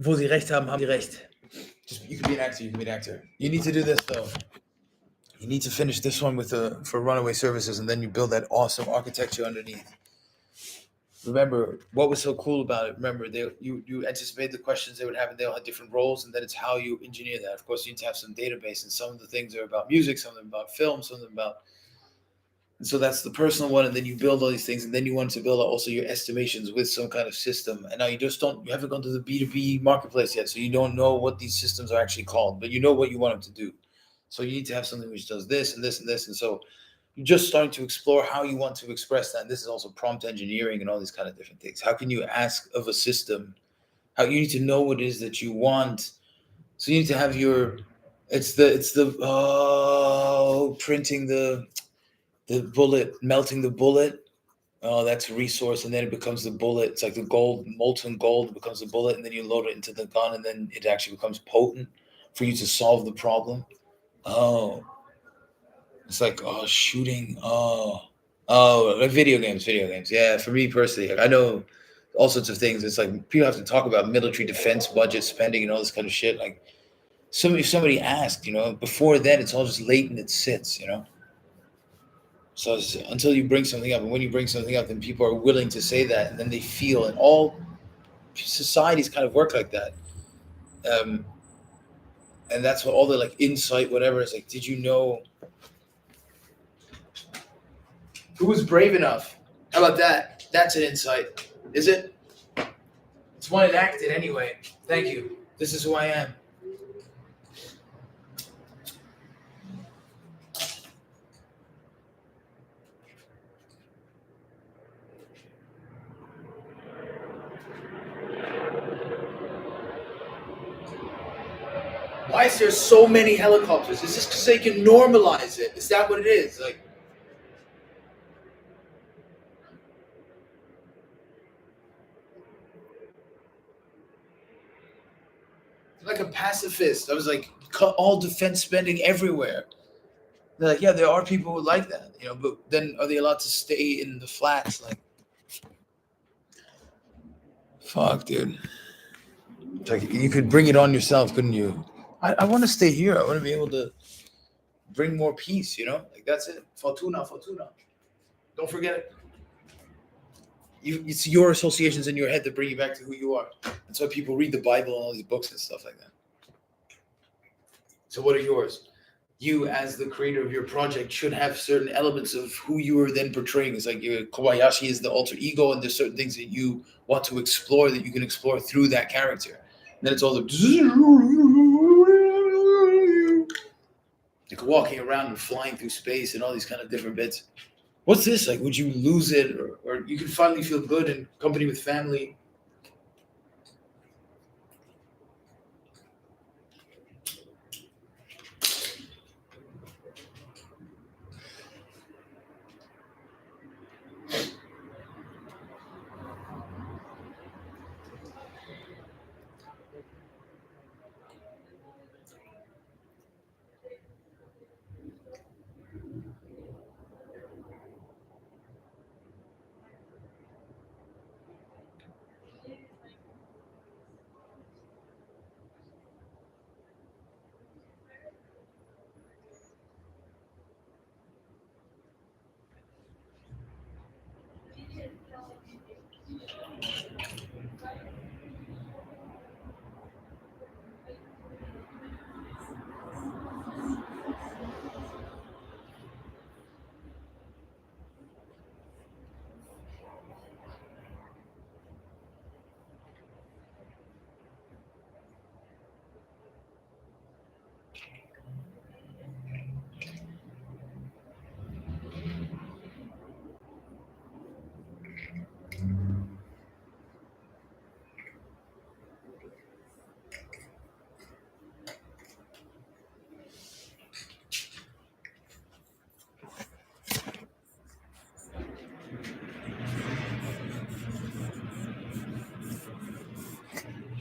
Wo sie recht haben, haben sie recht. Just, you can be an actor, you can be an actor. You need to do this though. You need to finish this one with for Runaway Services, and then you build that awesome architecture underneath. Remember what was so cool about it. Remember, you anticipate the questions they would have, and they all had different roles, and then it's how you engineer that. Of course, you need to have some database, and some of the things are about music, some of them about film, some of them about. And so that's the personal one, and then you build all these things, and then you want to build also your estimations with some kind of system. And now you haven't gone to the B2B marketplace yet, so you don't know what these systems are actually called, but you know what you want them to do. So you need to have something which does this and this and this, and so you're just starting to explore how you want to express that. And this is also prompt engineering and all these kind of different things. How can you ask of a system? How you need to know what it is that you want. So you need to have printing the bullet, melting the bullet. Oh, that's a resource, and then it becomes the bullet. It's like the gold, molten gold becomes the bullet, and then you load it into the gun, and then it actually becomes potent for you to solve the problem. Oh. It's like, shooting. Like video games. Yeah, for me personally, I know all sorts of things. It's like people have to talk about military defense budget spending and all this kind of shit. Like somebody asked, before then it's all just latent. It sits, So until you bring something up, and when you bring something up, then people are willing to say that, and then they feel, and all societies kind of work like that. And that's what all the like insight, whatever, is like. Did you know? Who was brave enough? How about that? That's an insight. Is it? It's one enacted anyway. Thank you. This is who I am. Why is there so many helicopters? Is this because they can normalize it? Is that what it is? Like a pacifist. I was like, cut all defense spending everywhere. They're like, yeah, there are people who like that, but then are they allowed to stay in the flats? Like, fuck, dude. It's like, you could bring it on yourself, couldn't you? I want to stay here. I want to be able to bring more peace, Like, that's it. Fortuna. Don't forget it. It's your associations in your head that bring you back to who you are. That's why people read the Bible and all these books and stuff like that. So what are yours? You, as the creator of your project, should have certain elements of who you are then portraying. It's like your Kobayashi is the alter ego, and there's certain things that you want to explore that you can explore through that character. And then it's all like walking around and flying through space and all these kind of different bits. What's this? Like, would you lose it? Or you can finally feel good in company with family.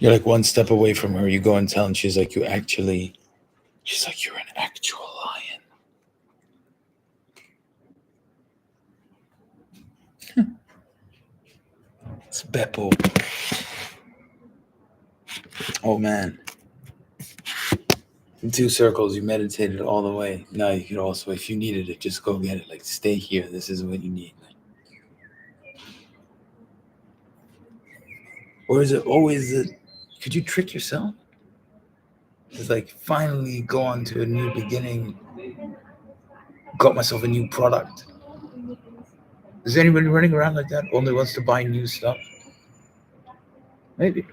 You're like one step away from her. You go and tell, and she's like, you're an actual lion. It's Beppo. Oh man. In 2 circles, you meditated all the way. Now you could also, if you needed it, just go get it. Like, stay here. This is what you need. Or is it always that? Could you trick yourself? It's like, finally go on to a new beginning. Got myself a new product. Is anybody running around like that? Only wants to buy new stuff? Maybe.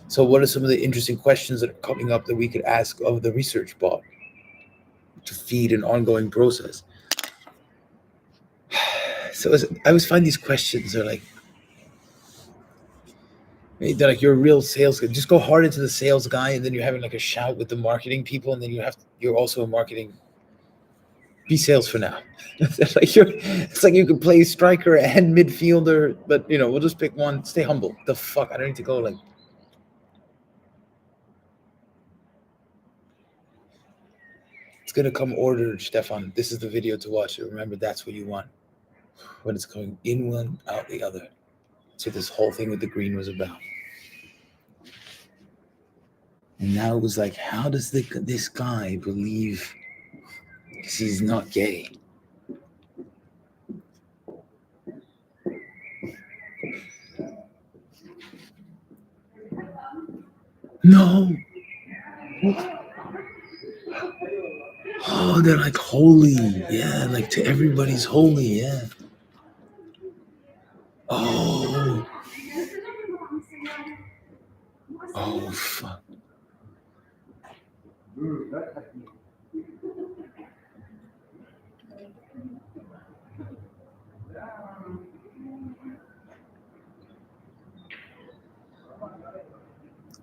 So what are some of the interesting questions that are coming up that we could ask of the research bot to feed an ongoing process? So I always find these questions are like, they're like, you're a real sales guy. Just go hard into the sales guy, and then you're having like a shout with the marketing people, and then you're also a marketing. Be sales for now. It's like you could play striker and midfielder, but we'll just pick one. Stay humble. The fuck, I don't need to go like. It's gonna come ordered, Stefan. This is the video to watch. Remember, that's what you want. When it's going in one, out the other. That's what this whole thing with the green was about. And now it was like, how does this guy believe he's not gay? No. Oh, they're like holy. Yeah, like to everybody's holy. Yeah. Oh. Oh, fuck.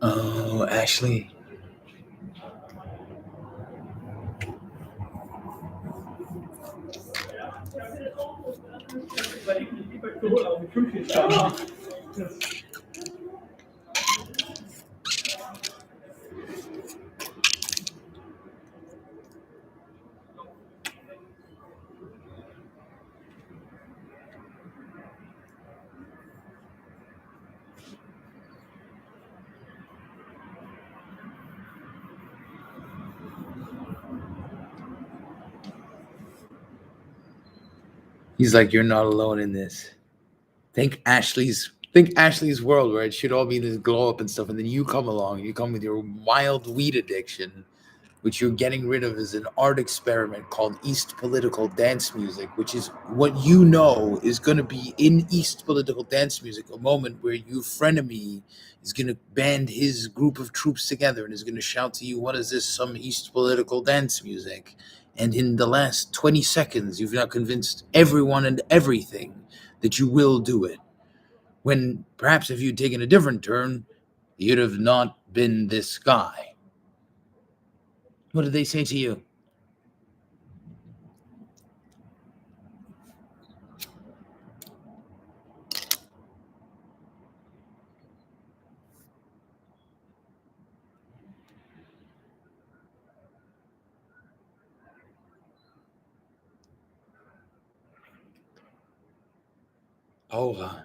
Oh, Ashley. He's like, you're not alone in this. Think Ashley's world, where it should all be this glow up and stuff, and then you come along, you come with your wild weed addiction, which you're getting rid of as an art experiment called East Political Dance Music, which is what is going to be in East Political Dance Music, a moment where your frenemy is going to band his group of troops together and is going to shout to you, what is this, some East Political Dance Music? And in the last 20 seconds, you've now convinced everyone and everything that you will do it. When perhaps if you'd taken a different turn, you'd have not been this guy. What did they say to you? Oh,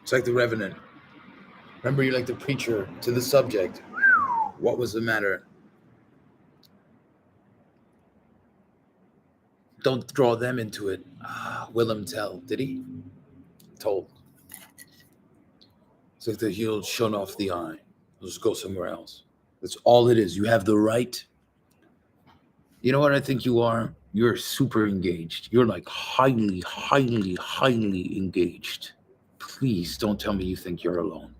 it's like the Revenant. Remember, you're like the preacher to the subject. What was the matter? Don't draw them into it. Willem tell, did he? Told. It's like the heel shone off the eye. Let's go somewhere else. That's all it is. You have the right. You know what I think you are? You're super engaged. You're like highly, highly, highly engaged. Please don't tell me you think you're alone.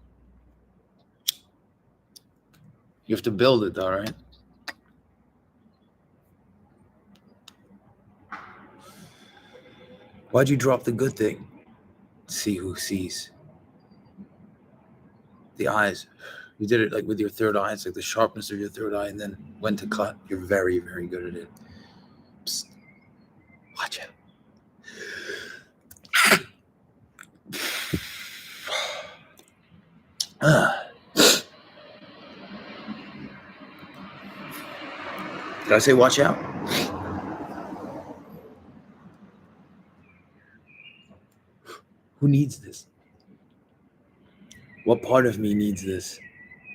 You have to build it, all right? Why'd you drop the good thing? See who sees. The eyes. You did it like with your third eye. It's like the sharpness of your third eye, and then when to cut. You're very, very good at it. Psst. Watch out. Did I say watch out? Who needs this? What part of me needs this?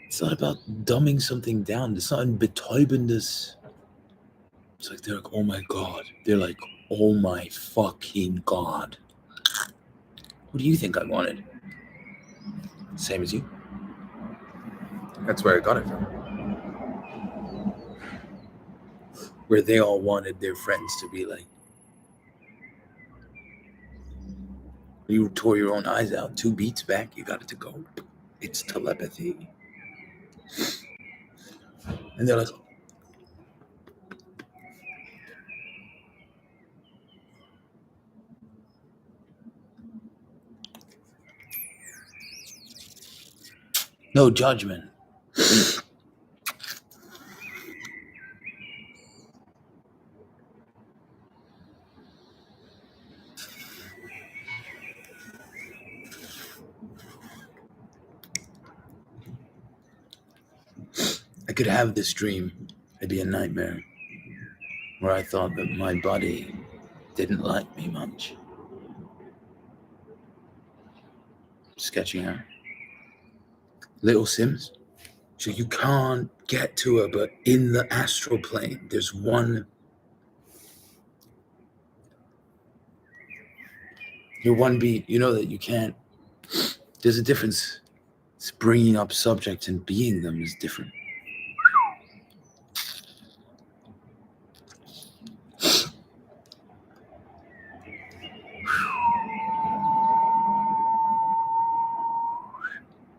It's not about dumbing something down. It's not in betäubendes. It's like they're like, oh my God. They're like, oh my fucking God. What do you think I wanted? Same as you. That's where I got it from. Where they all wanted their friends to be like. You tore your own eyes out. 2 beats back, you got it to go. It's telepathy. And they're like, no judgment. I could have this dream. It'd be a nightmare where I thought that my body didn't like me much. Sketching out. Little Sims. So you can't get to her, but in the astral plane, there's one. You're one beat. You know that you can't. There's a difference. It's bringing up subjects and being them is different.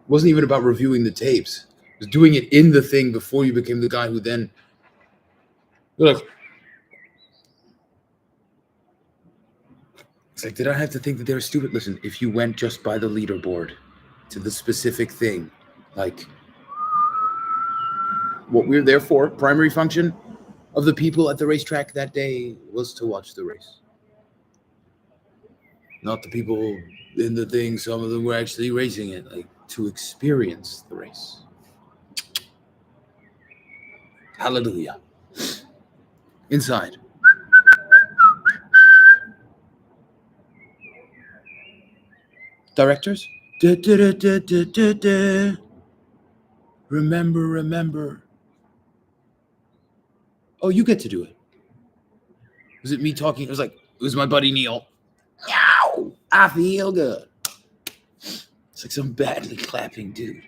It wasn't even about reviewing the tapes. It was doing it in the thing before you became the guy who then. You're like, it's like, did I have to think that they were stupid? Listen, if you went just by the leaderboard to the specific thing, like what we're there for, primary function of the people at the racetrack that day was to watch the race. Not the people in the thing, some of them were actually racing it, like to experience the race. Hallelujah. Inside. Directors? Da, da, da, da, da, da, da. Remember. Oh, you get to do it. Was it me talking? It was like, it was my buddy Neil. Meow. I feel good. It's like some badly clapping dude.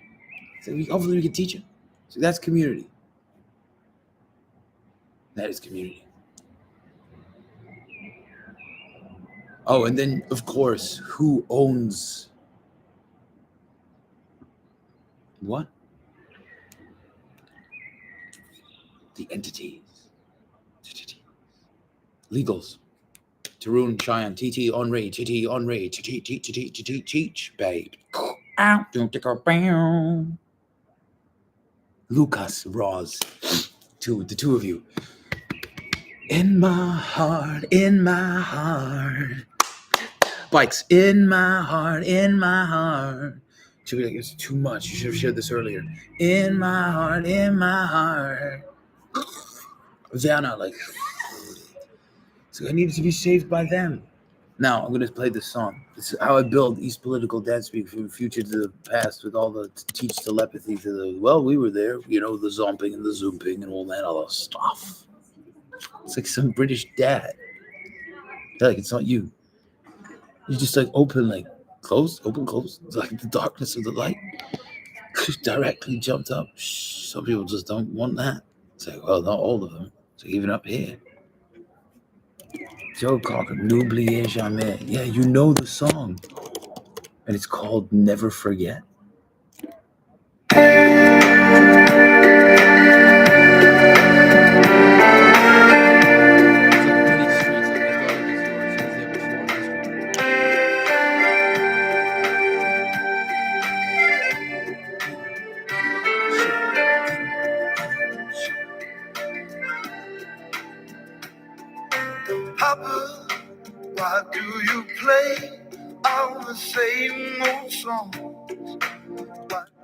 So hopefully we can teach him. So that's community. That is community. Oh, and then, of course, who owns what? The entities. Legals. Tarun, Cheyenne, TT, Henri, TT, Henri, teach, babe. Ow, don't take a bam. Lucas, Roz. The two of you. In my heart. Bikes, in my heart. Should be like, it's too much. You should have shared this earlier. In my heart. Vanna, like, so I needed to be saved by them. Now I'm going to play this song. This is how I build East Political Dance Speak from the future to the past with all the teach telepathy to the, well, we were there, you know, the zomping and the zooming and all that other stuff. It's like some British dad. Like, it's not you. You just like open, like close, open, close. It's like the darkness of the light. Just directly jumped up. Some people just don't want that. It's like, well, not all of them. So even up here. Joe Cocker, N'oubliez jamais. Yeah, you know the song. And it's called Never Forget. Papa, why do you play all the same old songs?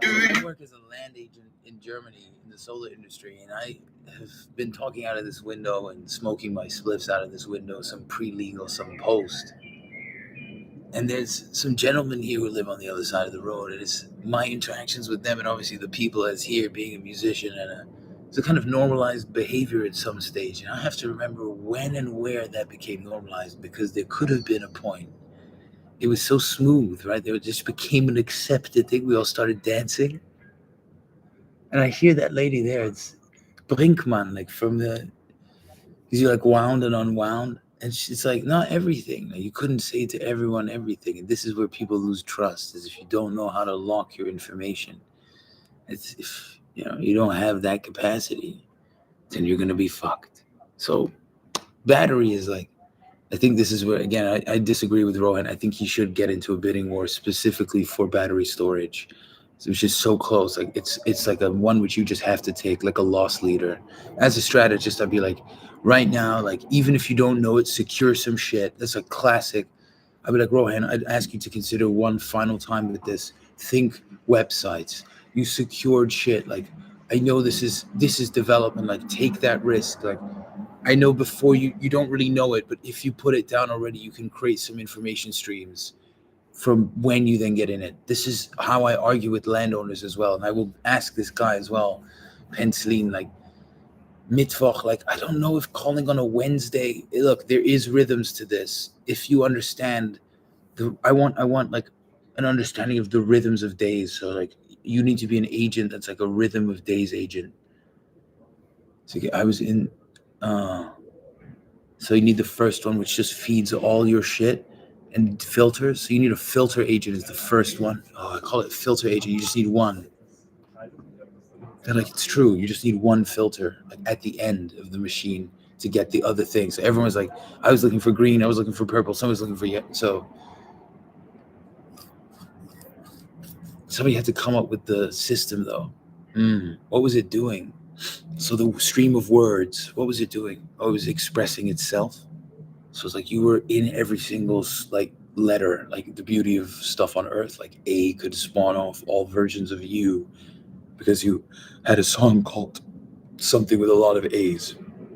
I work as a land agent in Germany in the solar industry, and I have been talking out of this window and smoking my spliffs out of this window, some pre-legal, some post. And there's some gentlemen here who live on the other side of the road, and it's my interactions with them, and obviously the people as here being a musician, and it's a kind of normalized behavior at some stage. And I have to remember when and where that became normalized, because there could have been a point. It was so smooth, right? It just became an accepted thing. We all started dancing. And I hear that lady there. It's Brinkman, like from the, because you're like wound and unwound. And she's like, not everything. Like, you couldn't say to everyone everything. And this is where people lose trust, is if you don't know how to lock your information. It's if you don't have that capacity, then you're gonna be fucked. So battery is like, I think this is where, again, I disagree with Rohan. I think he should get into a bidding war specifically for battery storage. So it's just so close. Like it's like a one which you just have to take, like a loss leader. As a strategist, I'd be like, right now, like even if you don't know it, secure some shit. That's a classic. I'd be like, Rohan, I'd ask you to consider one final time with this. Think websites. You secured shit. Like, I know this is development. Like, take that risk. Like, I know before you don't really know it, but if you put it down already, you can create some information streams from when you then get in it. This is how I argue with landowners as well. And I will ask this guy as well, Penslin, like mittwoch, like, I don't know if calling on a Wednesday, look, there is rhythms to this. If you understand I want like an understanding of the rhythms of days. So like you need to be an agent that's like a rhythm of days agent. So I was in, so you need the first one, which just feeds all your shit and filters. So you need a filter agent is the first one. Oh, I call it filter agent. You just need one. They're like, it's true. You just need one filter, like at the end of the machine, to get the other things. So everyone's like, I was looking for green, I was looking for purple, someone's looking for yellow. So somebody had to come up with the system though. What was it doing? So the stream of words, what was it doing? Oh, it was expressing itself. So it's like you were in every single like letter, like the beauty of stuff on earth. Like A could spawn off all versions of you because you had a song called something with a lot of A's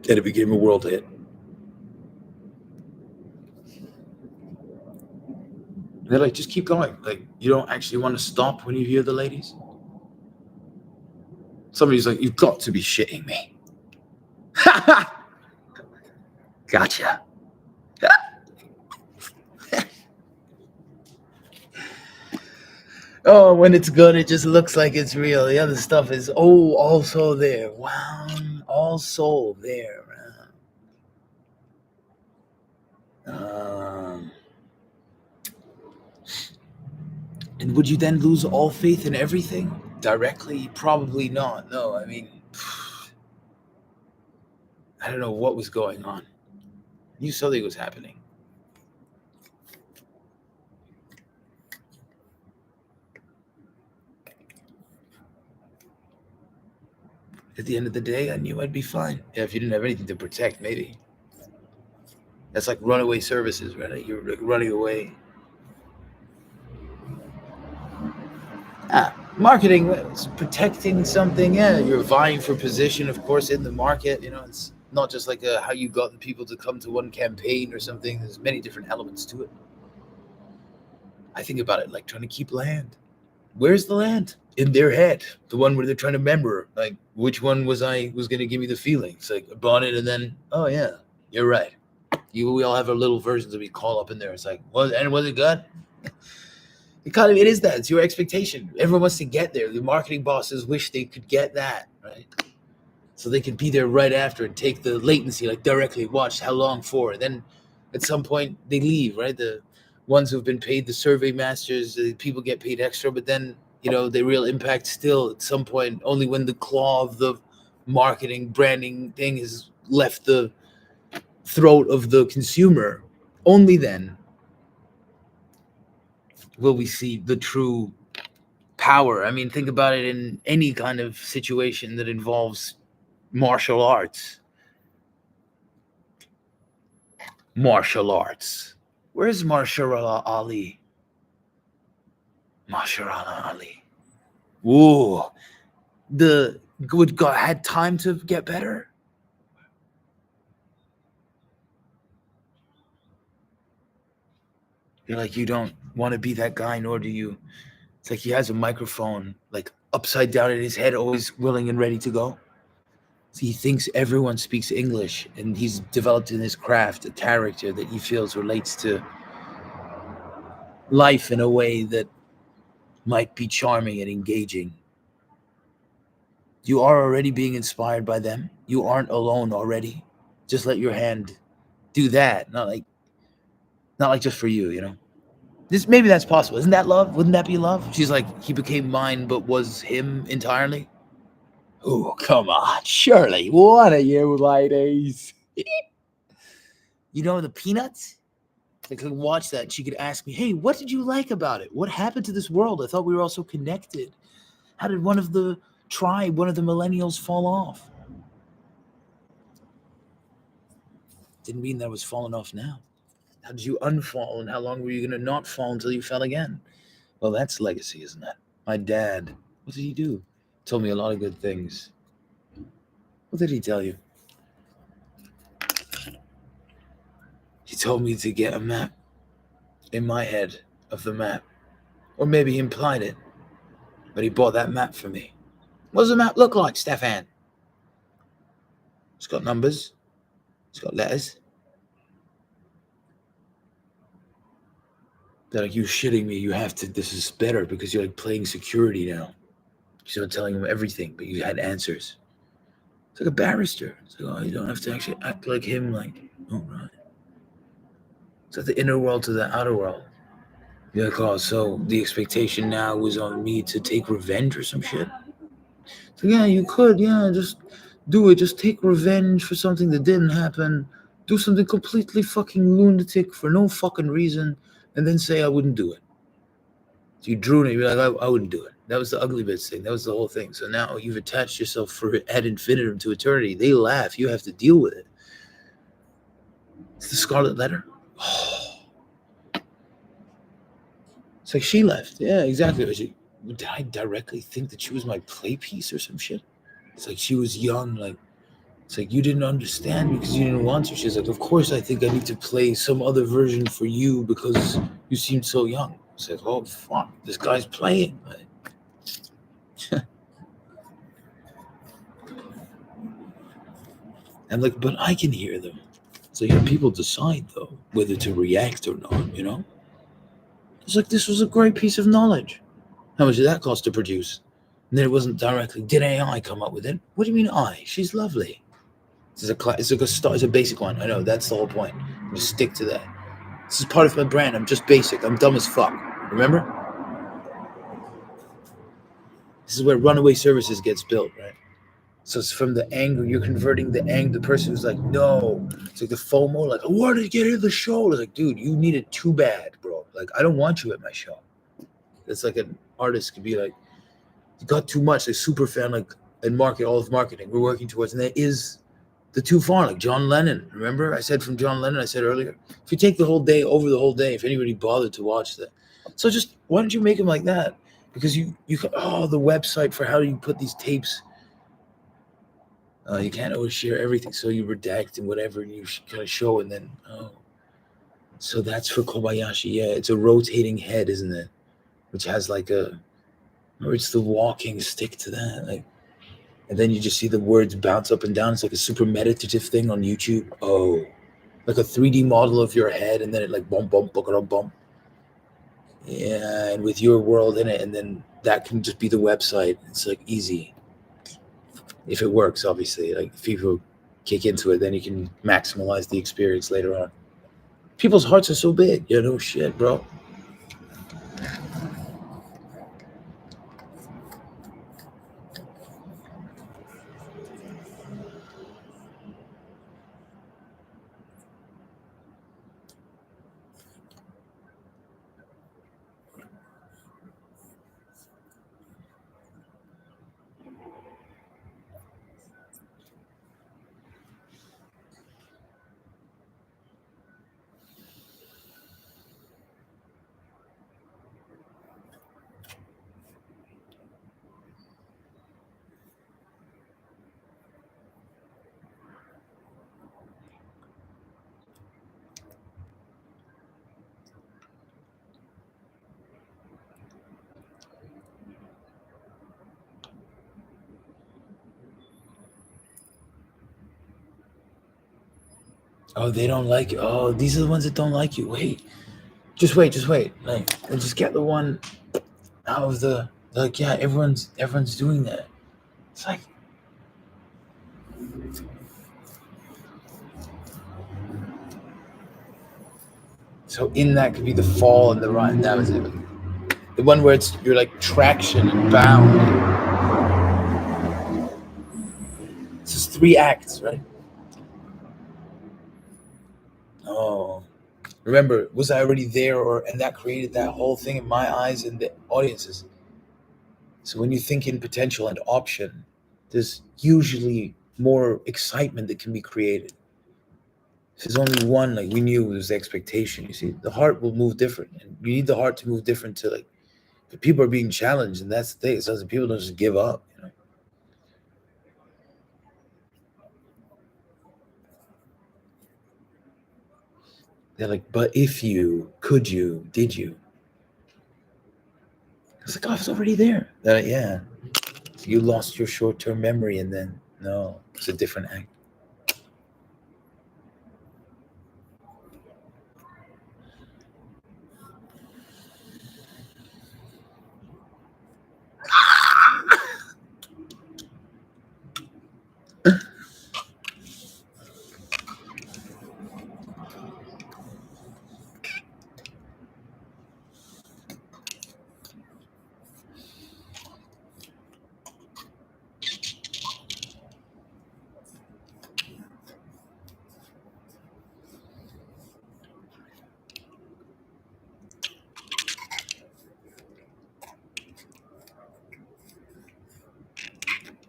and it became a world hit. They're like, just keep going. Like, you don't actually want to stop when you hear the ladies? Somebody's like, you've got to be shitting me. Gotcha. Oh, when it's good, it just looks like it's real. The other stuff is, also there. Wow, also there. And would you then lose all faith in everything directly? Probably not. No, I mean, I don't know what was going on. You saw that it was happening. At the end of the day, I knew I'd be fine. Yeah, if you didn't have anything to protect, maybe. That's like runaway services, right? You're like running away. Marketing, it's protecting something. Yeah, you're vying for position, of course, in the market. It's not just like how you got the people to come to one campaign or something. There's many different elements to it. I think about it like trying to keep land. Where's the land? In their head. The one where they're trying to remember, like, which one was going to give me the feeling. It's like, I bought it and then, oh yeah, you're right. We all have our little versions that we call up in there. It's like, was it good? It is that. It's your expectation. Everyone wants to get there. The marketing bosses wish they could get that, right? So they can be there right after and take the latency, like directly watch how long for. And then at some point they leave, right? The ones who've been paid, the survey masters, people get paid extra, but then, the real impact still at some point, only when the claw of the marketing branding thing has left the throat of the consumer, only then will we see the true power. I mean, think about it in any kind of situation that involves martial arts. Martial arts. Where's Marsharallah Ali? Marsharallah Ali. Ooh, the good God had time to get better. You're like, you don't want to be that guy, nor do you. It's like he has a microphone like upside down in his head, always willing and ready to go. So he thinks everyone speaks English, and he's developed in his craft a character that he feels relates to life in a way that might be charming and engaging. You are already being inspired by them. You aren't alone already. Just let your hand do that. Not like just for you, you know. This maybe that's possible. Isn't that love? Wouldn't that be love? She's like, he became mine, but was him entirely. Oh, come on, Shirley. What are you ladies? You know the Peanuts? I could watch that and she could ask me, hey, what did you like about it? What happened to this world? I thought we were all so connected. How did one of the tribe, one of the millennials fall off? Didn't mean that was falling off now. How did you unfall and how long were you going to not fall until you fell again? Well, that's legacy, isn't it? My dad, what did he do? Told me a lot of good things. What did he tell you? He told me to get a map in my head of the map. Or maybe he implied it. But he bought that map for me. What does the map look like, Stefan? It's got numbers. It's got letters. They're like, you shitting me. You have to, this is better because you're like playing security now. You start telling him everything, but you had answers. It's like a barrister. It's like, oh, you don't have to actually act like him. Like, oh, right. It's like the inner world to the outer world. You're like, oh, so the expectation now was on me to take revenge or some shit? So, yeah, you could. Yeah, just do it. Just take revenge for something that didn't happen. Do something completely fucking lunatic for no fucking reason. And then say I wouldn't do it. So you drew it. You're like, I wouldn't do it. That was the ugly bits thing. That was the whole thing. So now you've attached yourself for ad infinitum to eternity. They laugh. You have to deal with it. It's the Scarlet Letter. Oh. It's like she left. Yeah, exactly. Did I directly think that she was my play piece or some shit? It's like she was young. Like, it's like you didn't understand because you didn't want to. She's like, of course I think I need to play some other version for you because you seemed so young. It's like, oh, fuck. This guy's playing. I'm like, but I can hear them. So people decide though whether to react or not. You know, it's like this was a great piece of knowledge. How much did that cost to produce? And then it wasn't directly. Did AI come up with it? What do you mean I? She's lovely. It's a basic one. I know that's the whole point. Just stick to that. This is part of my brand. I'm just basic. I'm dumb as fuck. Remember? This is where runaway services gets built, right? So it's from the anger, you're converting the person who's like, no. It's like the FOMO, like, I wanted to get in the show. It's like, dude, you need it too bad, bro. Like, I don't want you at my show. It's like an artist could be like, you got too much, like super fan, like, and market, all of marketing we're working towards. And there is the too far, like John Lennon. Remember? I said from John Lennon, I said earlier, if you take the whole day, over the whole day, if anybody bothered to watch that. So just, why don't you make them like that? Because you can, the website for how you put these tapes. You can't always share everything, so you redact and whatever, and you kind of show, and then, so that's for Kobayashi. Yeah, it's a rotating head, isn't it? Which has like or it's the walking stick to that, like, and then you just see the words bounce up and down. It's like a super meditative thing on YouTube. Oh, like a 3D model of your head, and then it like bump, bump, bump, bump. Yeah, and with your world in it, and then that can just be the website. It's like easy. If it works, obviously, like if people kick into it, then you can maximize the experience later on. People's hearts are so big. Yeah, no shit, bro. Oh, they don't like you. Oh, these are the ones that don't like you. Wait. Just wait. Like, and just get the one out of the, like, yeah, everyone's doing that. It's like, so in that could be the fall and the rise. That was it. The one where you're like traction and bound. It's just 3 acts, right? Oh, remember, was I already there, and that created that whole thing in my eyes and the audiences. So when you think in potential and option, there's usually more excitement that can be created. If there's only one, like we knew it was the expectation. You see, the heart will move different, and you need the heart to move different to like. But people are being challenged, and that's the thing. So people don't just give up. They're like, but if you, could you, did you? It's like, oh, I was already there. They're like, yeah. So you lost your short-term memory, and then no, it's a different act.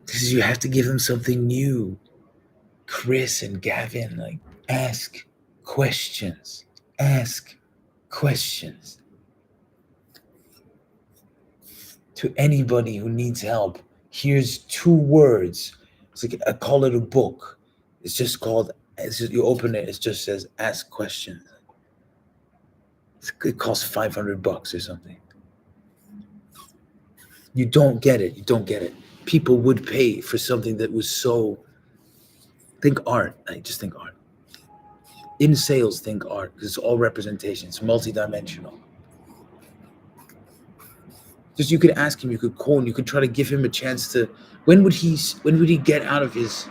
Because you have to give them something new. Chris and Gavin, like, ask questions. Ask questions. To anybody who needs help, here's 2 words. It's like, I call it a book. It's just called, it's just, you open it, it just says ask questions. It costs $500 or something. You don't get it. People would pay for something that was so, think art. I just think art. In sales, think art, because it's all representation. It's multidimensional. Just, you could ask him, you could call him, you could try to give him a chance to, when would he get out of his,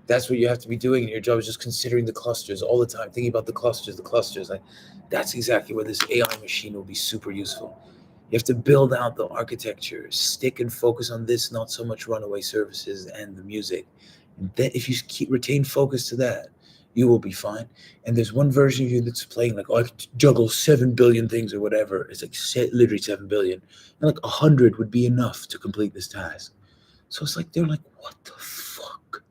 that's what you have to be doing in your job, is just considering the clusters all the time, thinking about the clusters. Like, that's exactly where this AI machine will be super useful. You have to build out the architecture, stick and focus on this, not so much runaway services and the music. Then if you retain focus to that, you will be fine. And there's one version of you that's playing like, oh, I could juggle 7 billion things or whatever. It's like literally 7 billion. And like 100 would be enough to complete this task. So it's like, they're like, what the fuck?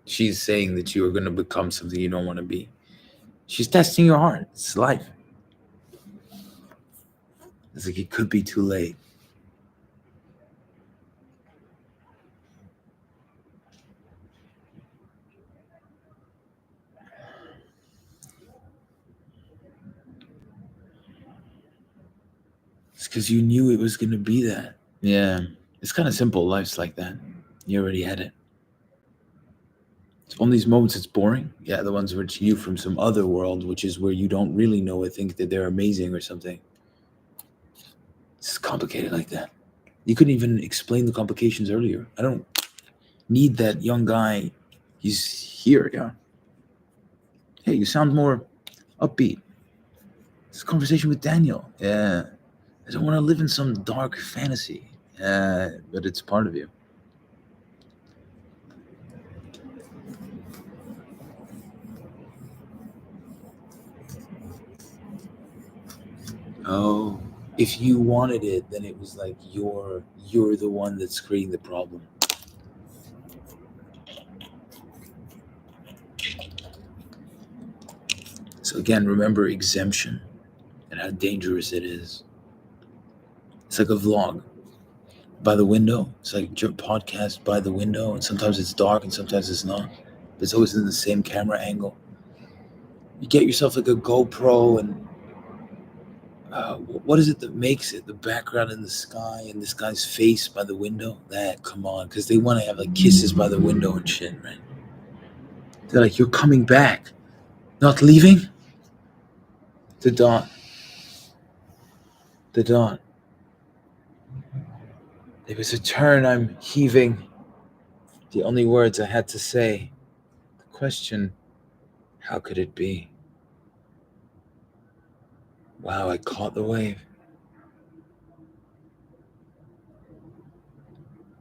She's saying that you are going to become something you don't want to be. She's testing your heart. It's life. It's like, it could be too late. It's because you knew it was going to be that. Yeah. It's kind of simple. Life's like that. You already had it. It's on these moments it's boring. Yeah, the ones where it's you from some other world, which is where you don't really know it, think that they're amazing or something. It's complicated like that. You couldn't even explain the complications earlier. I don't need that young guy. He's here, yeah. Hey, you sound more upbeat. This conversation with Daniel. Yeah. I don't want to live in some dark fantasy. But it's part of you. Oh, if you wanted it, then it was like you're the one that's creating the problem. So again, remember exemption and how dangerous it is. It's like a vlog by the window. It's like your podcast by the window, and sometimes it's dark and sometimes it's not. It's always in the same camera angle. You get yourself like a GoPro, and what is it that makes it? The background in the sky and this guy's face by the window? That, come on, because they want to have like kisses by the window and shit, right? They're like, you're coming back, not leaving? The dawn. The dawn. There was a turn I'm heaving. The only words I had to say. The question, how could it be? Wow, I caught the wave.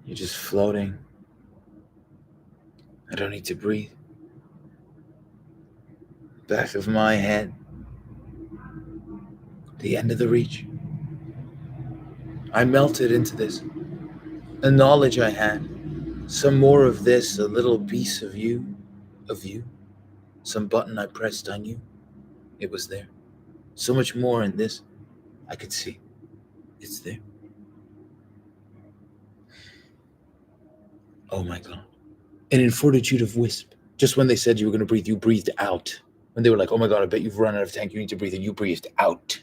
You're just floating. I don't need to breathe. Back of my head. The end of the reach. I melted into this. A knowledge I had. Some more of this, a little piece of you. Some button I pressed on you. It was there. So much more in this. I could see. It's there. Oh my God. And in fortitude of wisp, just when they said you were going to breathe, you breathed out. When they were like, oh my God, I bet you've run out of tank, you need to breathe, and you breathed out.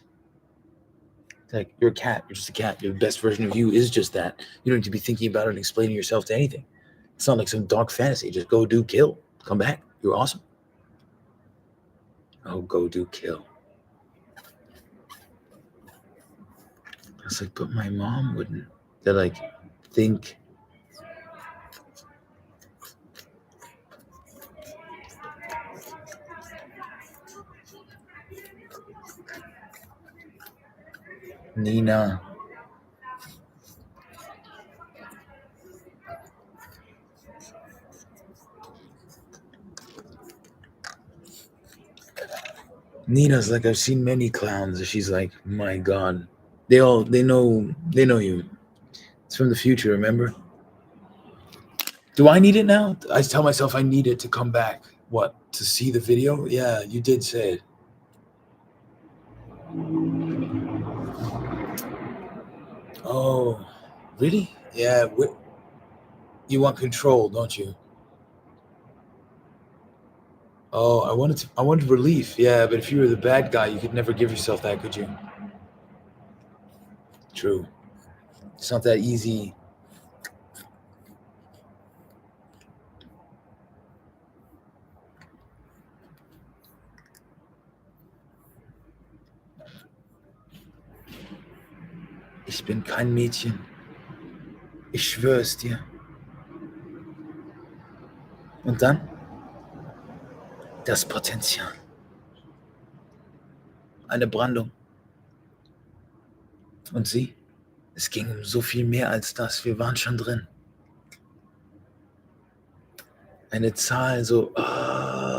It's like, you're a cat. You're just a cat. Your best version of you is just that. You don't need to be thinking about it and explaining yourself to anything. It's not like some dark fantasy. Just go do, kill. Come back. You're awesome. Oh, go do, kill. I was like, but my mom wouldn't. They're like, think. Nina. Nina's like, I've seen many clowns. She's like, my God. They know you. It's from the future, remember? Do I need it now? I tell myself I need it to come back. What? To see the video? Yeah, you did say it. Oh, really? Yeah. You want control, don't you? Oh, I wanted relief. Yeah, but if you were the bad guy, you could never give yourself that, could you? True. It's not that easy. Ich bin kein Mädchen. Ich schwör's dir. Und dann? Das Potenzial. Eine Brandung. Und sie? Es ging um so viel mehr als das. Wir waren schon drin. Eine Zahl, so,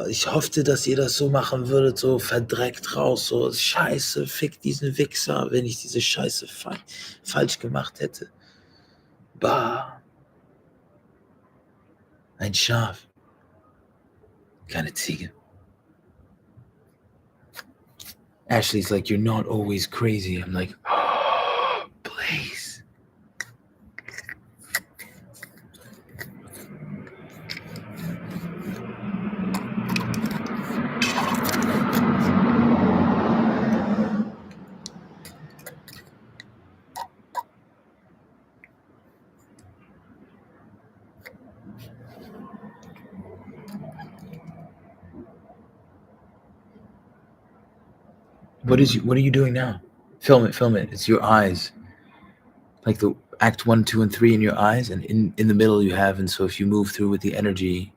ich hoffte, dass ihr das so machen würdet, so verdreckt raus, so, scheiße, fick diesen Wichser, wenn ich diese Scheiße falsch gemacht hätte. Bah. Ein Schaf. Keine Ziege. Ashley's like, you're not always crazy. I'm like, oh, please. What are you doing now? Film it. It's your eyes. Like the act 1, 2, and 3 in your eyes, and in the middle you have, and so if you move through with the energy,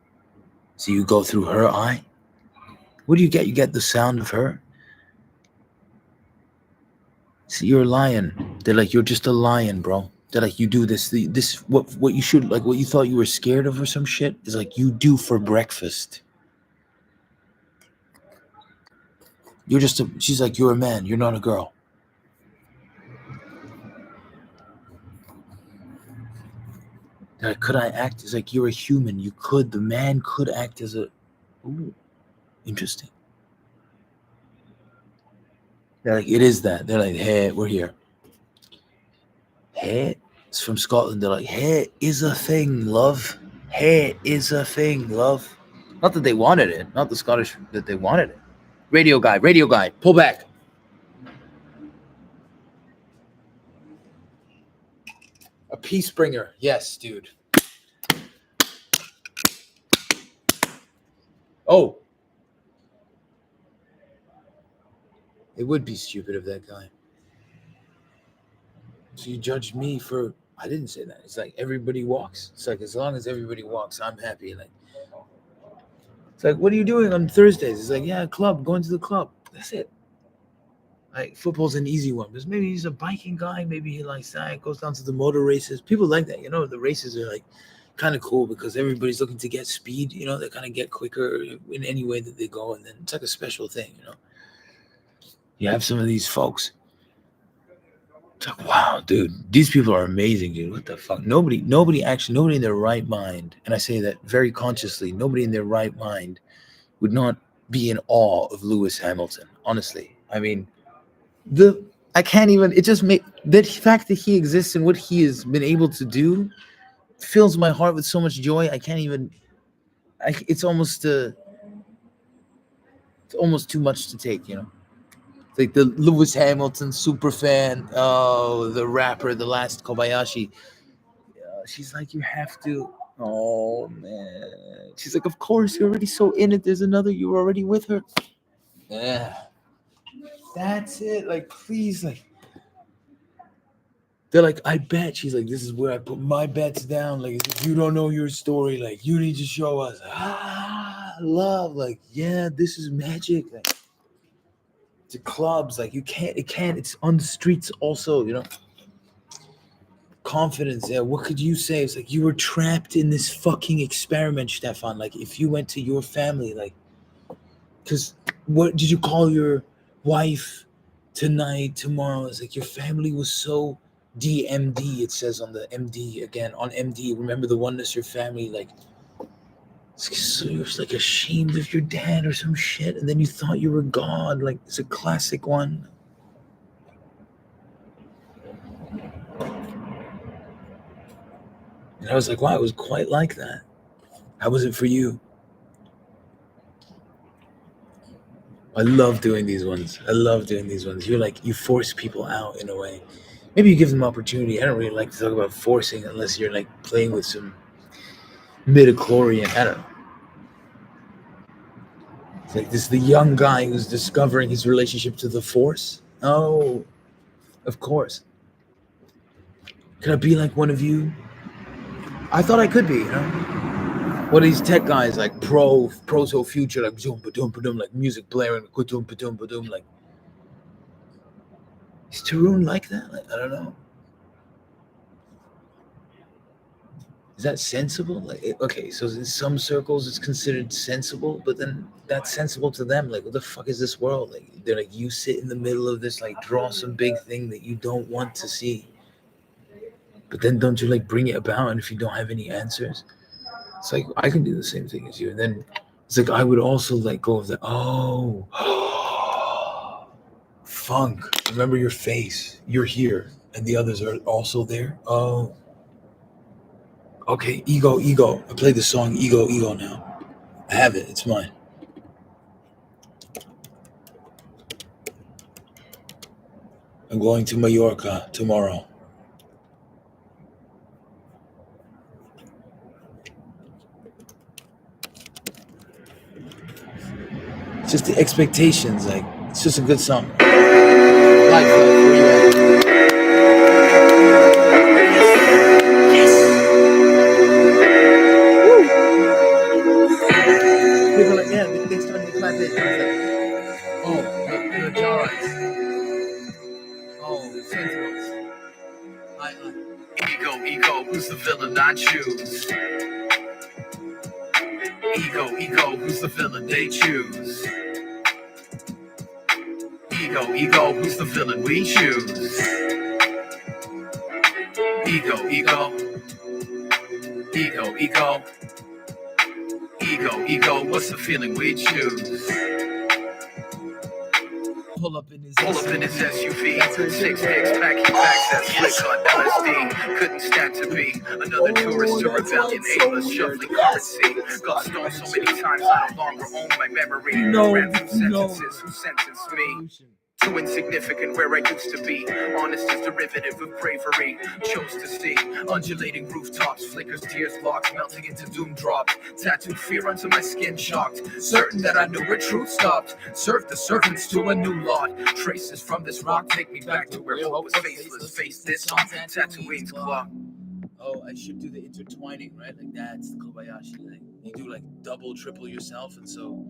so you go through her eye. What do you get? You get the sound of her. See, you're a lion. They're like, you're just a lion, bro. They're like, you do this. What you should, like, what you thought you were scared of or some shit is like you do for breakfast. You're just she's like, you're a man. You're not a girl. They're like, could I act? It's like, you're a human. You could. The man could act as a. Ooh, interesting. They're like, it is that. They're like, hey, we're here. Hey, it's from Scotland. They're like, hey is a thing, love. Hey is a thing, love. Not that they wanted it. Not the Scottish that they wanted it. Radio guy, pull back. A peace bringer. Yes, dude. Oh. It would be stupid of that guy. So you judged me for... I didn't say that. It's like everybody walks. It's like as long as everybody walks, I'm happy. Like, it's like, what are you doing on Thursdays? It's like, yeah, club, going to the club. That's it. Like, football's an easy one. Because maybe he's a biking guy. Maybe he likes that. Goes down to the motor races. People like that. You know, the races are like kind of cool because everybody's looking to get speed. You know, they kind of get quicker in any way that they go. And then it's like a special thing, you know. You have some of these folks. It's like, wow, dude, these people are amazing, dude. What the fuck? Nobody in their right mind, and I say that very consciously, nobody in their right mind would not be in awe of Lewis Hamilton. Honestly. I mean, I can't even, it just make the fact that he exists and what he has been able to do fills my heart with so much joy. I can't even, it's almost too much to take, you know. Like the Lewis Hamilton super fan, the rapper, the last Kobayashi. She's like, you have to. Oh man, she's like, of course, you're already so in it. There's another. You were already with her. Yeah, that's it. Like, please, like, they're like, I bet. She's like, this is where I put my bets down. Like, if you don't know your story, like, you need to show us. Love. Like, yeah, this is magic. Like, to clubs, like it's on the streets also, you know. Confidence, yeah. What could you say? It's like you were trapped in this fucking experiment, Stefan. Like, if you went to your family, like, because what did you call your wife tonight, tomorrow? It's like your family was so DMD, it says on the MD again, on MD, remember the oneness, your family, like, so you're like ashamed of your dad or some shit, and then you thought you were God. Like, it's a classic one. And I was like, wow, it was quite like that. How was it for you? I love doing these ones. You're like, you force people out in a way. Maybe you give them opportunity. I don't really like to talk about forcing unless you're like playing with some midichlorian. I don't know. It's like this the young guy who's discovering his relationship to the force. Oh, of course. Can I be like one of you? I thought I could be, you know? One of these tech guys, like proto future, like zoom ba-doom ba-doom, like music blaring, ba-doom ba-doom ba-doom, like. Is Tarun like that? Like, I don't know. Is that sensible? Like, okay, so in some circles it's considered sensible, but then that's sensible to them. Like, what the fuck is this world? Like, they're like, you sit in the middle of this, like, draw some big thing that you don't want to see. But then don't you like bring it about? And if you don't have any answers, it's like, I can do the same thing as you. And then it's like, I would also let go of the, oh, funk. Remember your face. You're here. And the others are also there. Oh. Okay, ego. I play the song Ego now. I have it. It's mine. I'm going to Mallorca tomorrow. It's just the expectations. Like, it's just a good song. Life, where you at? People are like, yeah, they started to clap their hands. Oh, the jars. Oh, sentinels. Ego, who's the villain I choose? Ego, who's the villain they choose? Ego, who's the villain we choose? Ego, what's the feeling we choose? pull up in his SUV. 6 gigs, packing packs that slick on LSD. Couldn't stand to be another tourist to rebellion, aimless, shuffling currency. Got stoned so many times I no longer own my memory. Ran through sentences who sentenced me. Too insignificant where I used to be. Honest is derivative of bravery. Chose to see undulating rooftops, flickers, tears, blocks melting into doom drops. Tattooed fear onto my skin, shocked. Certain that I knew where truth stopped. Served the servants to a new lot. Traces from this rock take me back to where hope was faceless. Face this on Tatooine's clock. Oh, I should do the intertwining, right? Like that's the Kobayashi. Like you do like double, triple yourself, and so,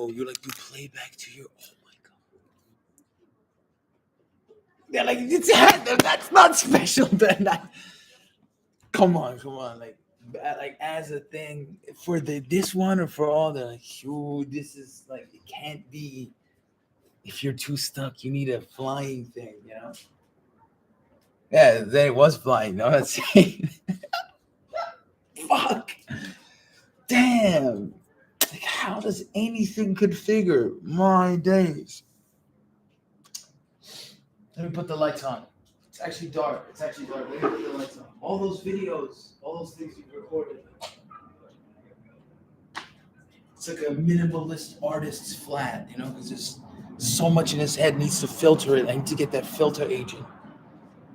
you like you play back to your. Oh my god. Yeah, like that's not special. Then come on, like as a thing for this one or for all the like, this is like it can't be. If you're too stuck, you need a flying thing, you know. Yeah, then it was flying. No, that's fuck. Damn. Like, how does anything configure? My days. Let me put the lights on. It's actually dark. Let me put the lights on. All those videos, all those things you've recorded. It's like a minimalist artist's flat, you know, because there's so much in his head needs to filter it. I need to get that filter agent.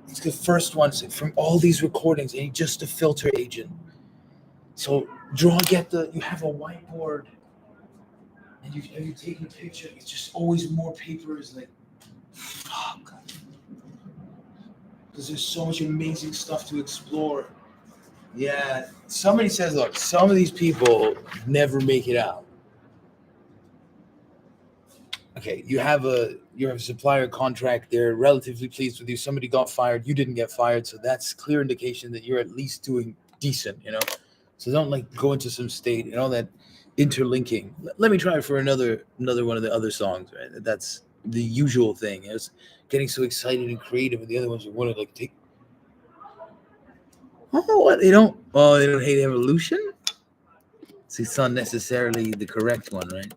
It's the first ones from all these recordings. I need just a filter agent. So you have a whiteboard and you take a picture. It's just always more papers. Like, fuck. Because there's so much amazing stuff to explore. Yeah. Somebody says, look, some of these people never make it out. Okay, you have a supplier contract. They're relatively pleased with you. Somebody got fired. You didn't get fired. So that's clear indication that you're at least doing decent, you know? So don't like go into some state and all that interlinking. Let me try for another one of the other songs, right? That's the usual thing. It's getting so excited and creative, and the other ones want to like take. Oh, what they don't hate evolution. See, it's not necessarily the correct one, right?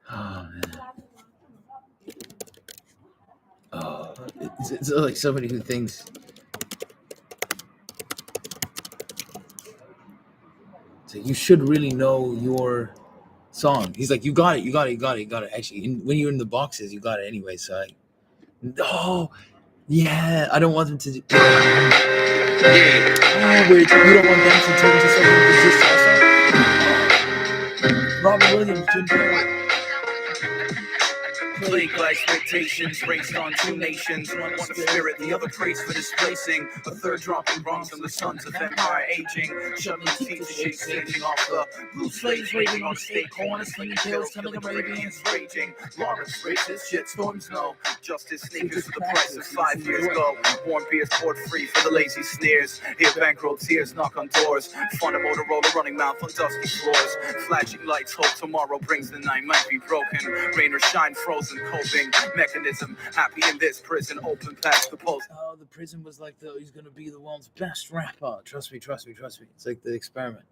Oh man. Oh, it's like somebody who thinks. So you should really know your song. He's like, you got it. Actually, when you're in the boxes, you got it anyway. So, yeah, I don't want them to. Wait, you don't want them to turn into something that exists also? Robert Williams, Jim Carrey. Plagued by expectations, raised on two nations. One a spirit, the other prays for displacing. A third dropping bombs from the sons of empire aging. Shuttling teeth to shake, singing off the blue slaves raving on state corners, slinging pills, telling Arabians raging. Lawrence racist, shit storms no. Justice sneakers for the price of 5 years ago. Warm beers poured free for the lazy sneers. Hear bankroll tears knock on doors. Fun a Motorola running mouth on dusty floors. Flashing lights, hope tomorrow brings the night might be broken. Rain or shine, frozen coping mechanism. Happy in this prison, open past the post. Oh, the prison was like he's gonna be the world's best rapper. Trust me. It's like the experiment.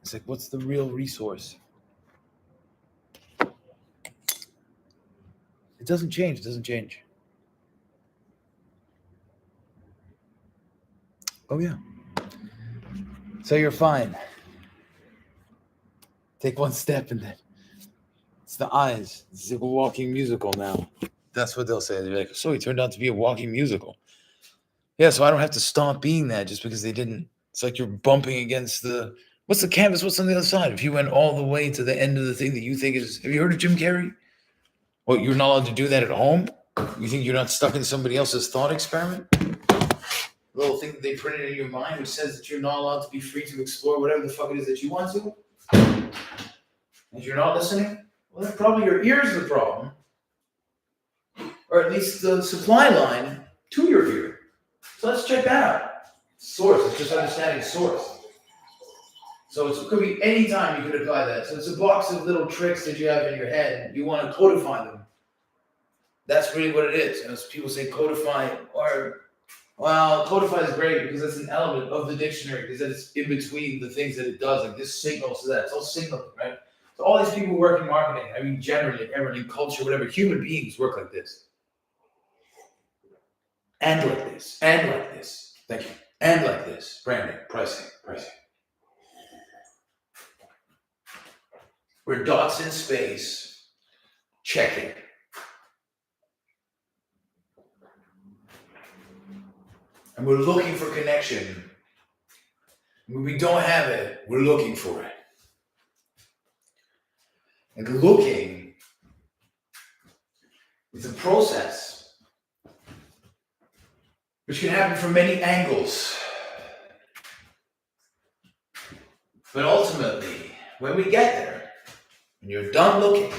It's like, what's the real resource? It doesn't change. Oh yeah. So you're fine. Take one step and then it's the eyes. It's like a walking musical now. That's what they'll say. They're like, so he turned out to be a walking musical. Yeah, so I don't have to stop being that just because they didn't. It's like you're bumping against what's the canvas? What's on the other side? If you went all the way to the end of the thing that you think is, have you heard of Jim Carrey? Well, you're not allowed to do that at home? You think you're not stuck in somebody else's thought experiment? Little thing that they printed in your mind which says that you're not allowed to be free to explore whatever the fuck it is that you want to? And you're not listening? Well, then probably your ear's the problem. Or at least the supply line to your ear. So let's check that out. Source, it's just understanding source. So it could be any time you could apply that. So it's a box of little tricks that you have in your head. You want to codify them. That's really what it is. As people say codify, or Well, codify is great because it's an element of the dictionary because it's in between the things that it does. Like this signals to that. It's all signaling, right? So all these people work in marketing. I mean, generally, everything, culture, whatever. Human beings work like this, and like this, and like this. Thank you. And like this. Branding, pricing. We're dots in space, checking. And we're looking for connection. When we don't have it, we're looking for it. And looking is a process which can happen from many angles. But ultimately, when we get there, when you're done looking,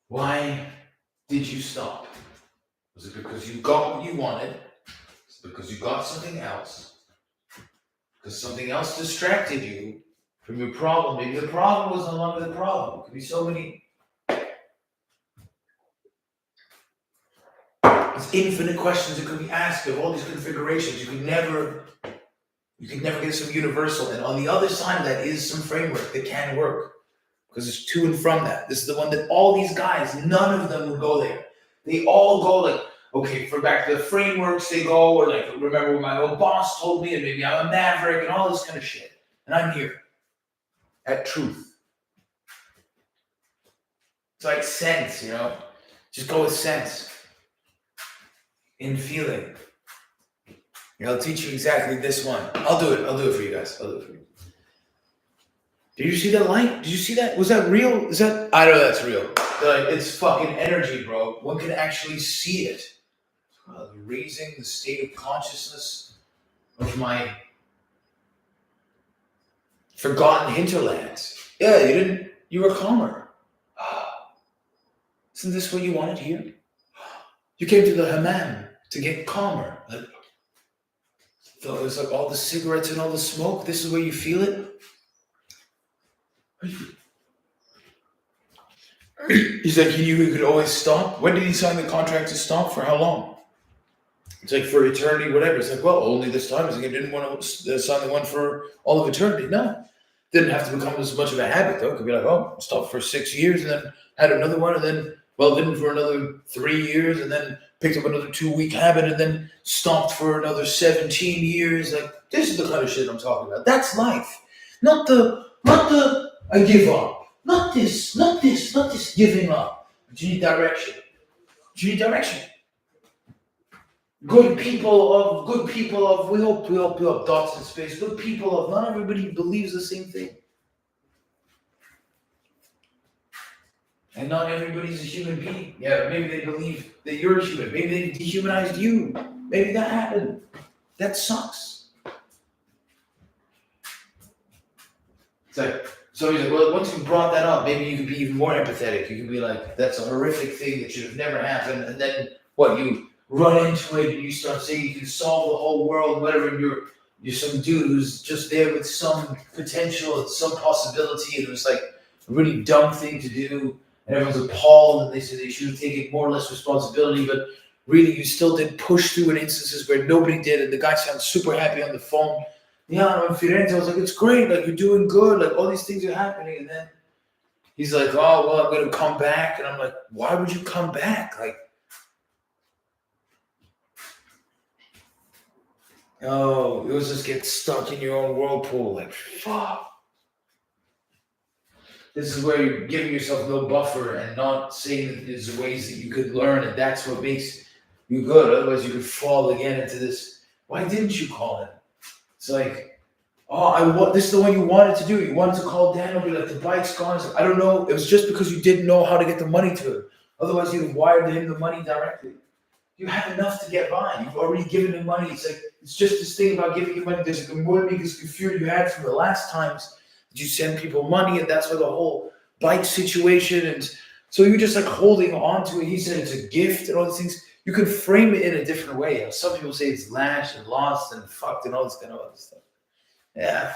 why did you stop? Was it because you got what you wanted? Was it because you got something else? Because something else distracted you from your problem? Maybe the problem was no longer the problem. It could be so many. There's infinite questions that could be asked of all these configurations. You could never get some universal. And on the other side of that is some framework that can work. Because it's to and from that. This is the one that all these guys, none of them would go there. They all go like, okay, for back to the frameworks they go, or like, remember what my old boss told me, and maybe I'm a maverick, and all this kind of shit. And I'm here at truth. It's like sense, just go with sense. In feeling. I'll teach you exactly this one. I'll do it for you guys. Did you see that light? Did you see that? Was that real? I know that's real. It's fucking energy, bro. One can actually see it. Raising the state of consciousness of my forgotten hinterlands. Yeah, you were calmer. Isn't this what you wanted here? You came to the hammam to get calmer. It's like all the cigarettes and all the smoke. This is where you feel it? He's like, he knew he could always stop. When did he sign the contract to stop? For how long? It's like for eternity, whatever. It's like, well, only this time. It's like, I didn't want to sign the one for all of eternity. No. Didn't have to become as much of a habit, though. It could be like, oh, stopped for 6 years and then had another one and then, didn't for another 3 years and then picked up another 2-week habit and then stopped for another 17 years. Like, this is the kind of shit I'm talking about. That's life. Not the I give up. Not this giving up. But you need direction. Good people of, we hope dots in space. Good people of, not everybody believes the same thing. And not everybody's a human being. Yeah, maybe they believe that you're a human. Maybe they dehumanized you. Maybe that happened. That sucks. It's like, so he's like, well, once you brought that up, maybe you could be even more empathetic. You could be like, that's a horrific thing that should have never happened. And then you run into it and you start saying you can solve the whole world, whatever, and you're some dude who's just there with some potential, some possibility, and it was like a really dumb thing to do. And everyone's appalled, and they say they should have taken more or less responsibility, but really you still did push through in instances where nobody did, and the guy sounds super happy on the phone. Yeah, I'm in Firenze. I was like, it's great, like you're doing good, like all these things are happening, and then he's like, oh, well, I'm gonna come back, and I'm like, why would you come back? Like, oh, it was just get stuck in your own whirlpool, like, fuck. This is where you're giving yourself no buffer and not saying that there's ways that you could learn, and that's what makes you good. Otherwise, you could fall again into this. Why didn't you call him? It's like, oh, this is the one you wanted to do. You wanted to call Daniel, be like, the bike's gone. Like, I don't know. It was just because you didn't know how to get the money to him. Otherwise, you'd have wired him the money directly. You have enough to get by. You've already given him money. It's like, it's just this thing about giving you money. There's more because fear you had from the last times. You send people money, and that's where the whole bike situation, and so you're just like holding on to it. He said it's a gift and all these things. You can frame it in a different way. Some people say it's lashed and lost and fucked and all this kind of other stuff. Yeah.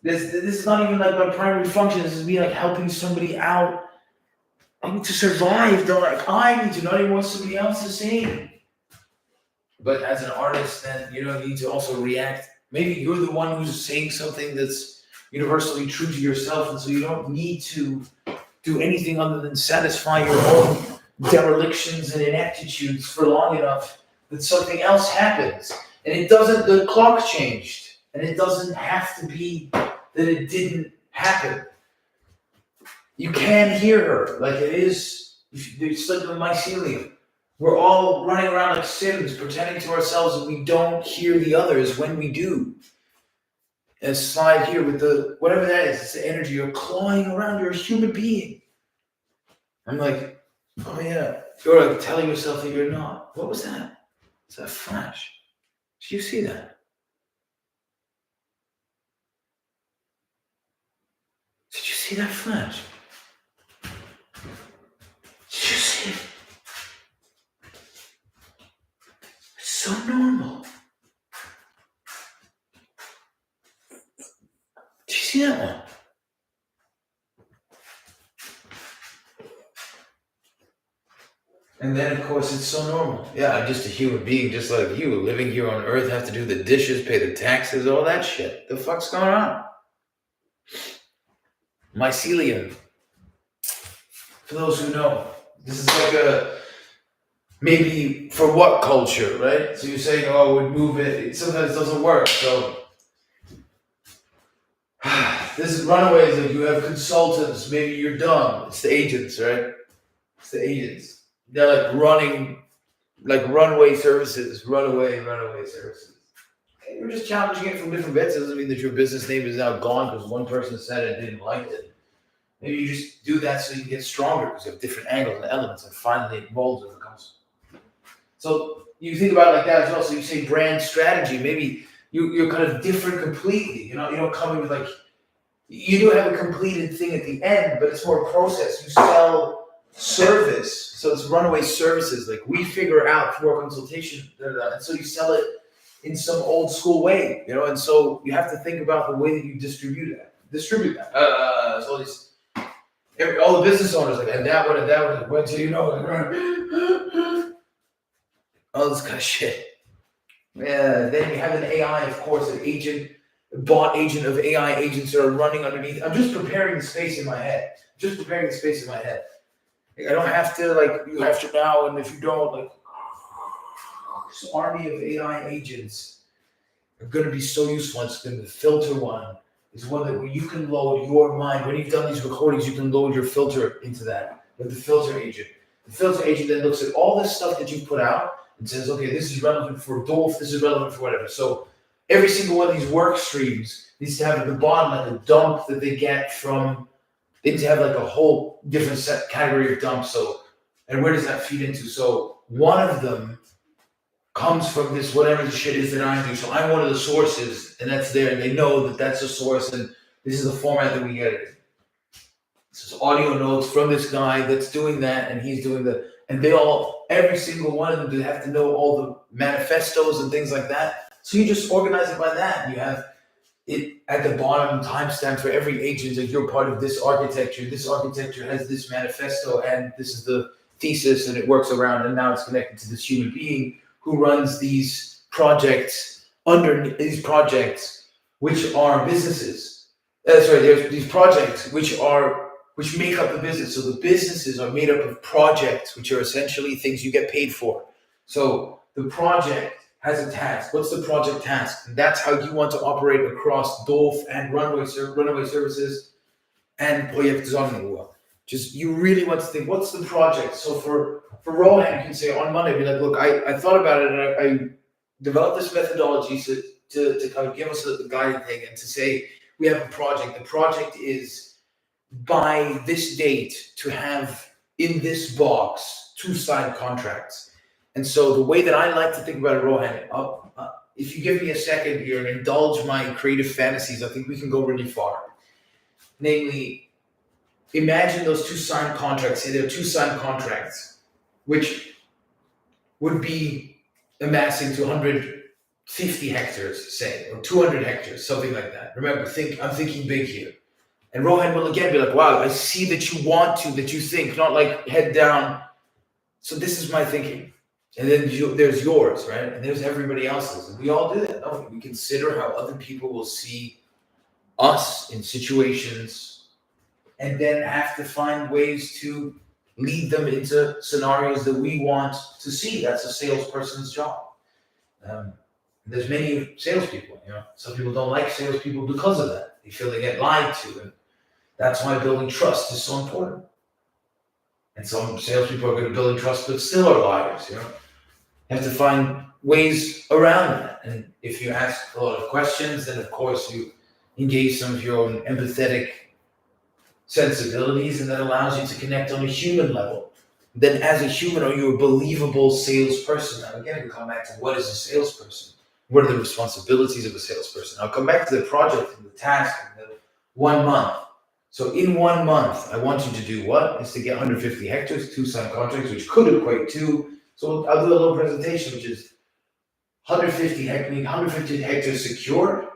This is not even like my primary function. This is me like helping somebody out I need to survive. Though, like I need to, not even what somebody else is saying. But as an artist, then you need to also react. Maybe you're the one who's saying something that's universally true to yourself, and so you don't need to do anything other than satisfy your own derelictions and ineptitudes for long enough that something else happens. And it doesn't, the clock changed. And it doesn't have to be that it didn't happen. You can hear her. Like it is, it's like the mycelium. We're all running around like Sims, pretending to ourselves that we don't hear the others when we do. And slide here with the, whatever that is, it's the energy. You're clawing around, you're a human being. I'm like, oh yeah. You're like telling yourself that you're not. What was that? It's that flash. Did you see that? Did you see that flash? Did you see it? It's so normal. Did you see that one? And then, of course, it's so normal. Yeah, I'm just a human being just like you, living here on Earth, have to do the dishes, pay the taxes, all that shit. The fuck's going on? Mycelium. For those who know, this is like a, maybe for what culture, right? So you're saying, oh, we'd move it. It sometimes doesn't work. So this is runaways. Like you have consultants. Maybe you're dumb. It's the agents, right? It's the agents. They're like running, like runway services, runaway services. Okay, you're just challenging it from different bits. It doesn't mean that your business name is now gone because one person said it and didn't like it. Maybe you just do that so you can get stronger because you have different angles and elements, and finally it molds and it comes. So you think about it like that as well. So you say brand strategy. Maybe you're kind of different completely. You don't come in with like, you do have a completed thing at the end, but it's more a process. You sell service, so it's runaway services. Like we figure out through our consultation, and so you sell it in some old school way, and so you have to think about the way that you distribute that. So all the business owners like, and that one, wait till all this kind of shit. Yeah, then you have an AI, of course, an agent, a bot agent of AI agents that are running underneath. I'm just preparing the space in my head. I don't have to, like, you have to now, and if you don't, like, this army of AI agents are going to be so useful. It's going to be the filter one is one that where you can load your mind. When you've done these recordings, you can load your filter into that with the filter agent. The filter agent then looks at all this stuff that you put out and says, okay, this is relevant for Dolph, this is relevant for whatever. So every single one of these work streams needs to have at the bottom like a dump that they get from. They need to have like a whole different set category of dumps. So, and where does that feed into? So one of them comes from this whatever the shit is that I do. So I'm one of the sources, and that's there. And they know that that's the source, and this is the format that we get it in. This is audio notes from this guy that's doing that, and he's doing the. And they all, every single one of them, they have to know all the manifestos and things like that. So you just organize it by that, and you have it at the bottom timestamp for every agent that you're part of this architecture. This architecture has this manifesto, and this is the thesis, and it works around, and now it's connected to this human being who runs these projects which are businesses. There's these projects which make up the business. So the businesses are made up of projects, which are essentially things you get paid for. So the project has a task. What's the project task? And that's how you want to operate across Dolph and runaway services and Projekt Sonnenruhe. Just you really want to think, what's the project? So for Rohan, you can say on Monday, be like, look, I thought about it, and I developed this methodology to kind of give us the guiding thing, and to say we have a project. The project is by this date to have in this box 2 signed contracts. And so the way that I like to think about it, Rohan, if you give me a second here and indulge my creative fantasies, I think we can go really far. Namely, imagine those 2 signed contracts. Say there are 2 signed contracts, which would be amassing to 150 hectares, say, or 200 hectares, something like that. Remember, I'm thinking big here. And Rohan will again be like, wow, I see that you want to, that you think, not like head down. So this is my thinking. And then there's yours, right? And there's everybody else's. And we all do that. No, we consider how other people will see us in situations and then have to find ways to lead them into scenarios that we want to see. That's a salesperson's job. There's many salespeople, some people don't like salespeople because of that. They feel they get lied to. And that's why building trust is so important. And some salespeople are good at building trust, but still are liars, You have to find ways around that. And if you ask a lot of questions, then of course you engage some of your own empathetic sensibilities, and that allows you to connect on a human level. Then as a human, are you a believable salesperson? Now again, we come back to what is a salesperson? What are the responsibilities of a salesperson? I'll come back to the project and the task and the 1 month. So in 1 month, I want you to do what? Is to get 150 hectares, 2 signed contracts, which could equate to, so I'll do a little presentation, which is 150 hectares secured.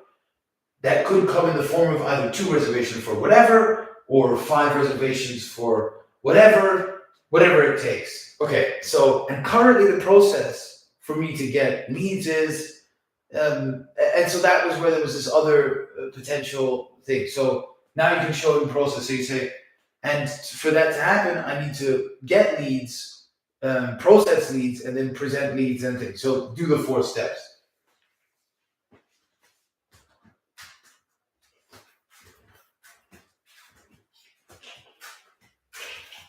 That could come in the form of either 2 reservations for whatever, or 5 reservations for whatever it takes. Okay, so, and currently the process for me to get leads is, and so that was where there was this other potential thing. So now you can show them process. So you say, and for that to happen, I need to get leads, process leads, and then present leads and things. So do the 4 steps.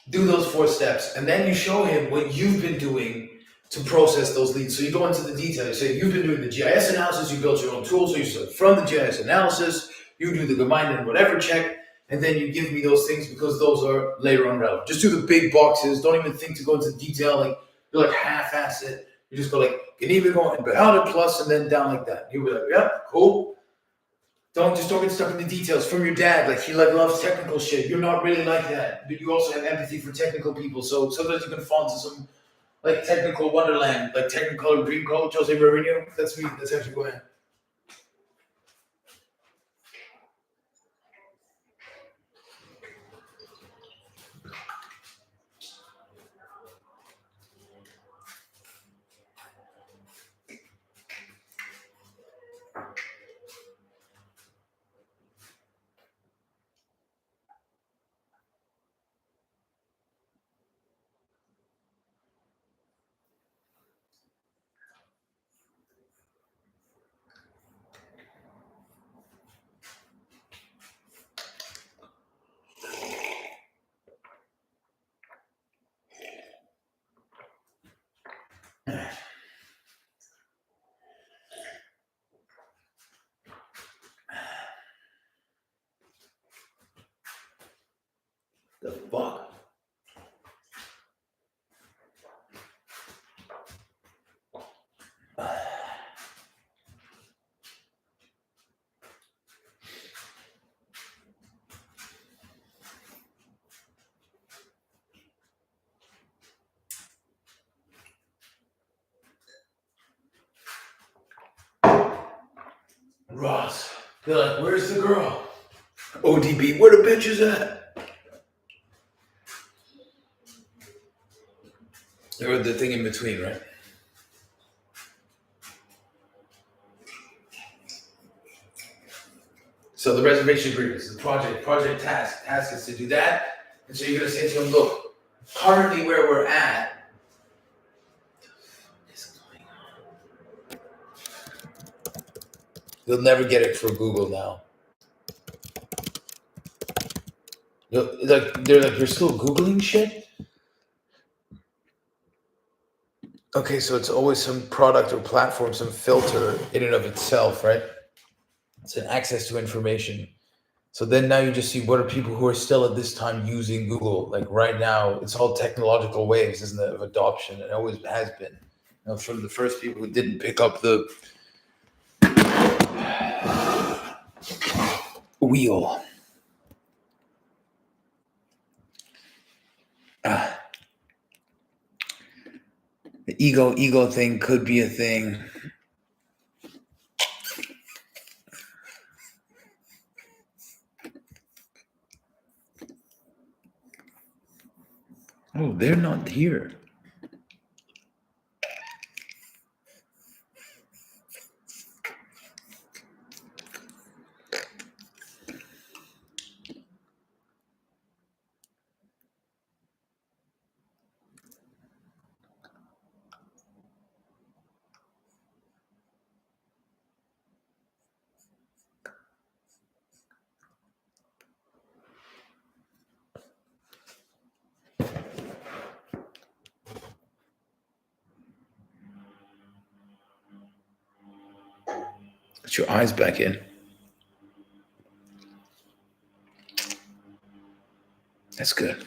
Do those 4 steps, and then you show him what you've been doing to process those leads. So you go into the detail. You say you've been doing the GIS analysis. You built your own tool. So you start from the GIS analysis. You do the Gemeinde and whatever check, and then you give me those things because those are later on relevant. Just do the big boxes. Don't even think to go into detail. Like you're like half-ass it. You just go like Genehmigung and Behörde plus, and then down like that. You'll be like, yeah, cool. Don't get stuck in the details. From your dad, like he loves technical shit. You're not really like that, but you also have empathy for technical people. So sometimes you can fall into some like technical wonderland, like Technicolor Dreamcoat, Jose Mourinho. That's me. That's actually going on. The fuck? Ross, they're like, where's the girl? ODB, where the bitch is at? Or the thing in between, right? So the reservation agreements, the project task is to do that. And so you're gonna say to them, look, currently where we're at, you'll never get it for Google now. They're like, you're still Googling shit? Okay, so it's always some product or platform, some filter in and of itself, right? It's an access to information. So then now you just see what are people who are still at this time using Google. Like right now, it's all technological waves, isn't it, of adoption? It always has been. From the first people who didn't pick up the wheel. The ego thing could be a thing. Oh, they're not here. Put your eyes back in. That's good.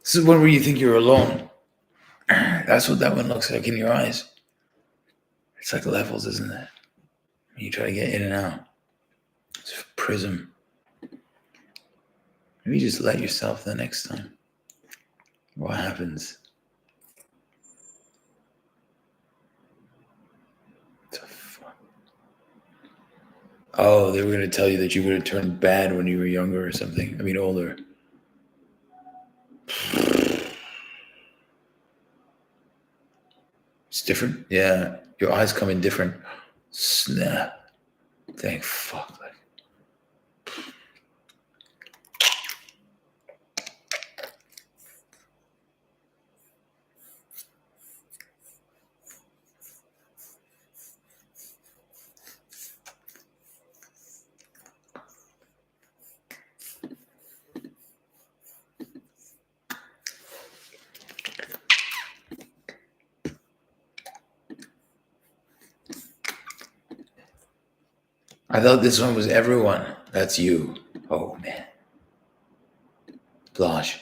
This is one where you think you're alone. That's what that one looks like in your eyes. It's like levels, isn't it? You try to get in and out. It's a prism. Maybe just let yourself the next time. What happens? Oh, they were going to tell you that you would have turned bad when you were younger or something. I mean, older. It's different? Yeah. Your eyes come in different. Snap. Thank fuck. I thought this one was everyone. That's you. Oh, man. Blanche.